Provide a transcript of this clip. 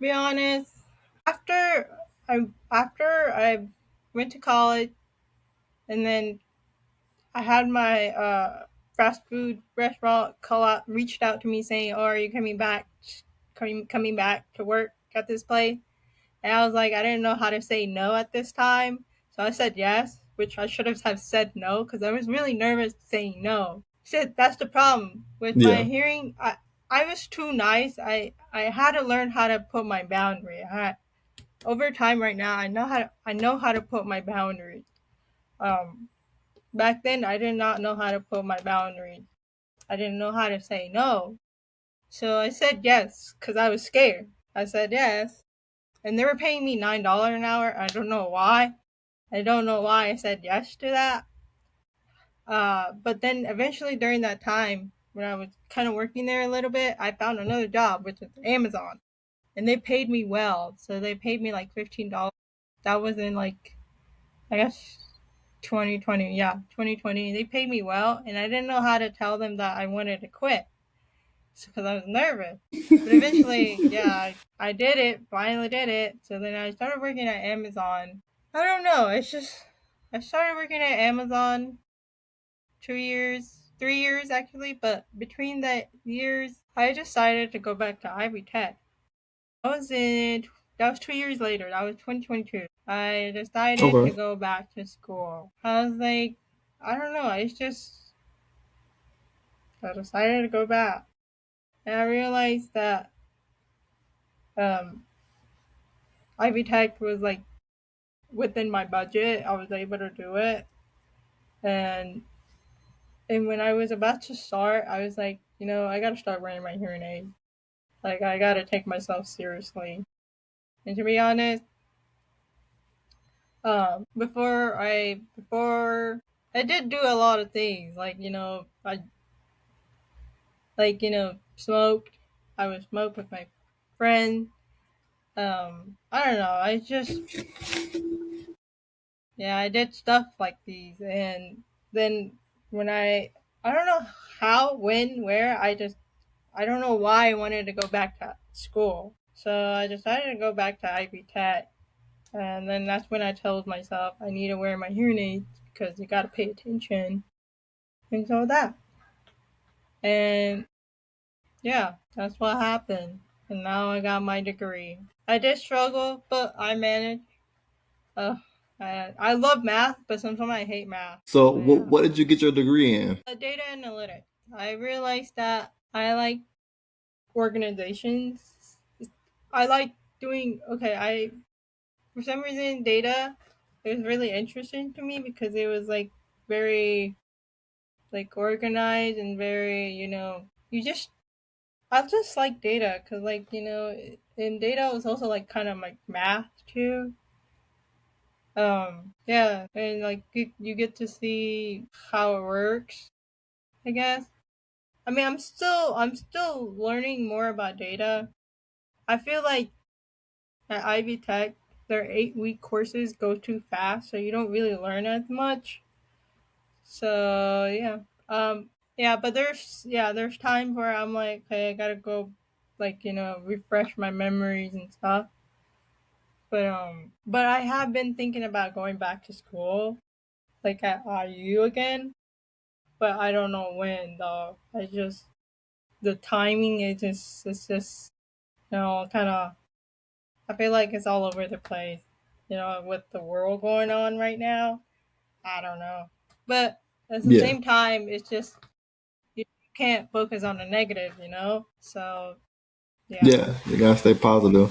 Be honest, after after I went to college and then I had my fast food restaurant call out reached out to me saying, "Oh, are you coming back to work at this place?" And I was like, I didn't know how to say no at this time, so I said yes, which I should have said no because I was really nervous saying no. Shit, that's the problem with my Yeah. hearing. I was too nice. I had to learn how to put my boundary. Over time right now I know how to put my boundaries. Um, Back then I did not know how to put my boundaries. I didn't know how to say no. So I said yes because I was scared. I said yes, and they were paying me $9 an hour. I don't know why. I don't know why I said yes to that. But then eventually during that time when I was kind of working there a little bit, I found another job, which is Amazon, and they paid me well. So they paid me like $15. That was in like I guess 2020. Yeah, 2020. They paid me well, and I didn't know how to tell them that I wanted to quit because I was nervous. But eventually, yeah, I did it. Finally, did it. So then I started working at Amazon. I don't know. It's just I started working at Amazon 2 years, 3 years actually. But between the years, I decided to go back to Ivy Tech. I was in. That was 2 years later. That was 2022. I decided to Okay. go back to school. I was like, I don't know. It's just I decided to go back, and I realized that um, Ivy Tech was like within my budget. I was able to do it, and when I was about to start, I was like, I gotta start wearing my hearing aid. Like I gotta take myself seriously. And to be honest, before I did do a lot of things. Like I smoked. I would smoke with my friend. I don't know. Yeah, I did stuff like these, and then when I don't know how, when, where, I don't know why I wanted to go back to school. So I decided to go back to Ivy Tech, and then that's when I told myself I need to wear my hearing aids because you gotta pay attention, and so that, and yeah, that's what happened, and now I got my degree. I did struggle, but I managed. Uh, I love math, but sometimes I hate math. So, So yeah. what did you get your degree in? Data analytics. I realized that I like organizations. I like doing okay. I For some reason data it was really interesting to me because it was like very like organized and very you just I just like data because in data was also like kind of like math too. Yeah, and like you get to see how it works, I guess. I mean, I'm still learning more about data. I feel like at Ivy Tech, their 8-week courses go too fast, so you don't really learn as much. So yeah, yeah, but there's times where I'm like, hey, I gotta go, like refresh my memories and stuff. But I have been thinking about going back to school, like at IU again, but I don't know when though. I just the timing is just it's just kind of I feel like it's all over the place. With the world going on right now. I don't know. But at the Yeah. same time, it's just you can't focus on the negative. So yeah. Yeah. You gotta stay positive.